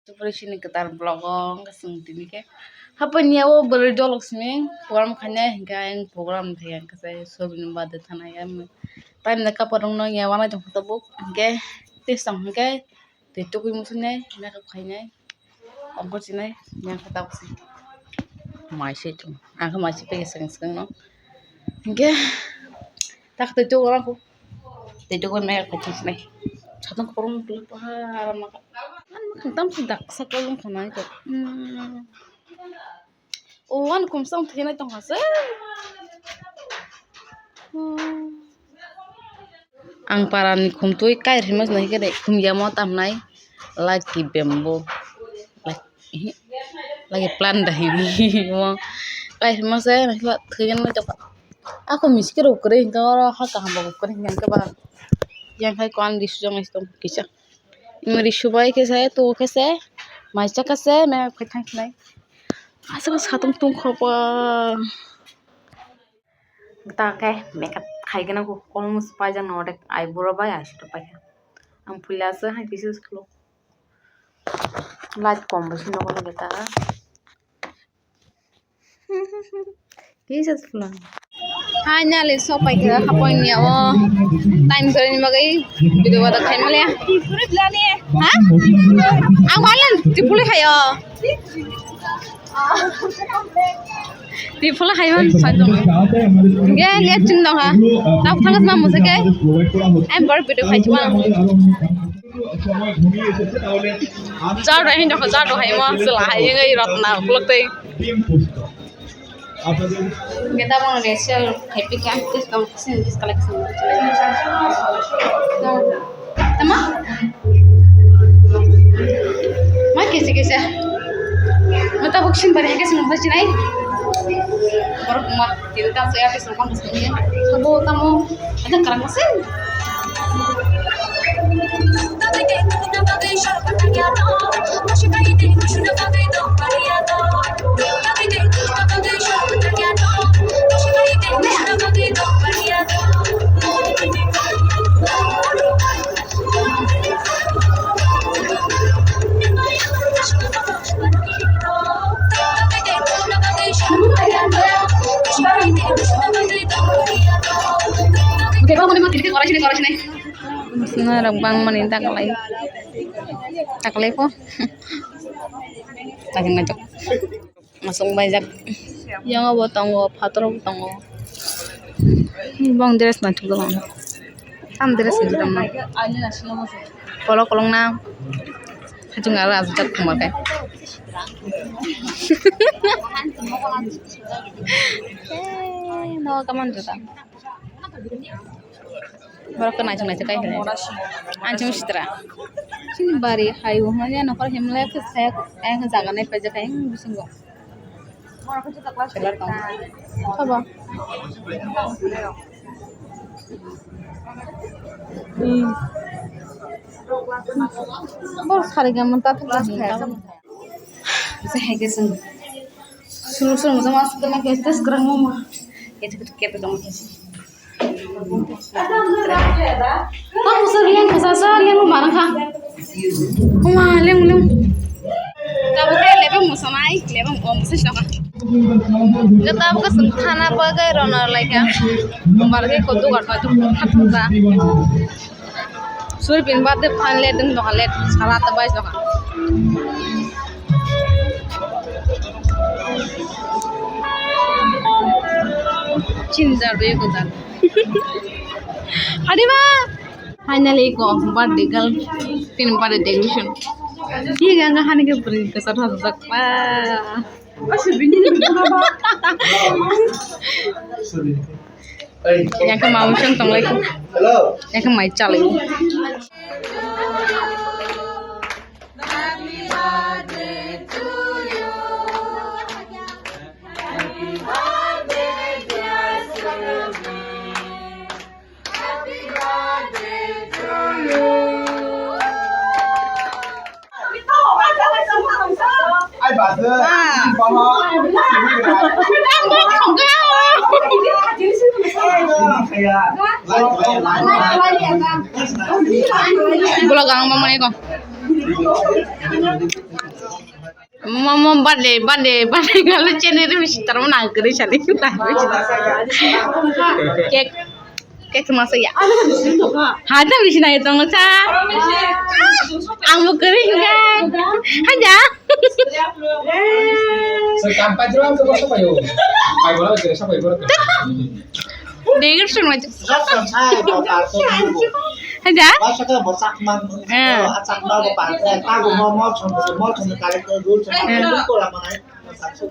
Sini ketar blogong kasing tini ke apa niawo berjolok sini program kanya hingga yang program yang kasih sobin bade thana ya time na kaparong no ya wana jong tabuk hingga tisang hingga titu kui musunya na ka khanya ongko sini yang kata sih masih itu aku masih pengen sering no hingga tak titu orang ku titu kui mereka kecil sini satu kurung dulu paham kan tam tidak sekolong kana itu wan kum sang thena tong hase ang parani kum tui kai rimas nahi kare kum yamo tam nai lagi bembo lagi plan dahi mo kai rimas nahi ba thien na jok aku miskir ukre hingga ora ha ka hamba ukre hingga ba yang kai kon disu jong istom kisah मेरी सुबह कैसे है तो कैसे है माइचा कैसे है मैं कुछ नहीं ऐसा बस खत्म तुम खपा ताके मैं खाई के ना को ऑलमोस्ट पाई जान नोटे आई बुरा बाय आशी तो पाई हम फुला से हाई पीसेस खलो लाइट कम बस नो को बेटा पीसेस फुला hanya le so pai ke hapoin ya wo time kare magai video wada khai male puri blani ha ang malan tipule khayo tipule khayon sanjong ge le chung dong ha ta thangas ma musake am bar video khai chuma jar rahin dokho jar do hai ma sala hai ngai ratna kulakte kita mau resell happy camp this collection tama mai kese mata bukshin bare kese mata chinai baru kuma kita saya kese kan kesini sabo tamu ada karang kese Oke, bang, mau tidur ke orang sini. Nah, bang meninta tak lagi kok. Lagi ngajak. Masuk banyak. Yang apa tanggo, patro tanggo. Bang dress na tuh bang. Tam dress itu tam. Kolong na. Haju ngara azat kumakai. No kaman tuh tam. Baru kena aja kayak gini. Anjing citra. Sini bari hayu, hanya nakar himlek saya jaga nih pajak kayak bisa nggak? Selar kamu. Apa? Baru sekali gaman tak terus saya kesan. Sulu sama masuk ke kita sekarang mau kita dong kasih. Kamu sering kesasar yang marah kah? Lem. Kamu kayak lebih musamai, lebih musik siapa? Kita buka senthana bagai runner like ya. Kemarin ke kodu kartu itu kata. Suri pinbat deh panlet dan dokalet salah tabais doka. Cinta deh kudan. Adiba, finally ko birthday girl pin birthday decoration. Iya gak hani ke beri kesar hasak pa. Masih bingung apa? Yang ke mau sih tong lagi. Hello. Yang ke mai cale. Happy birthday to you. Happy birthday dear Surubi. Happy birthday to you. Ai bà xưa con nó không có Bola gang mama ni ko. Mama bade kalau channel itu mesti taruh nak kerja cari kita. Kek semasa ya. Hada mesti naik tongkat sa. Ang kerja juga. Hada. Sekampai tu orang tu apa sahaja. Pai bola kerja siapa ibu tu. Dengar semua tu. Saya bapak tu. Hada. Masa tu bosak man. Acak dah bapak. Tahu mau cuma kali tu dulu cuma itu lah mana. Masak tu.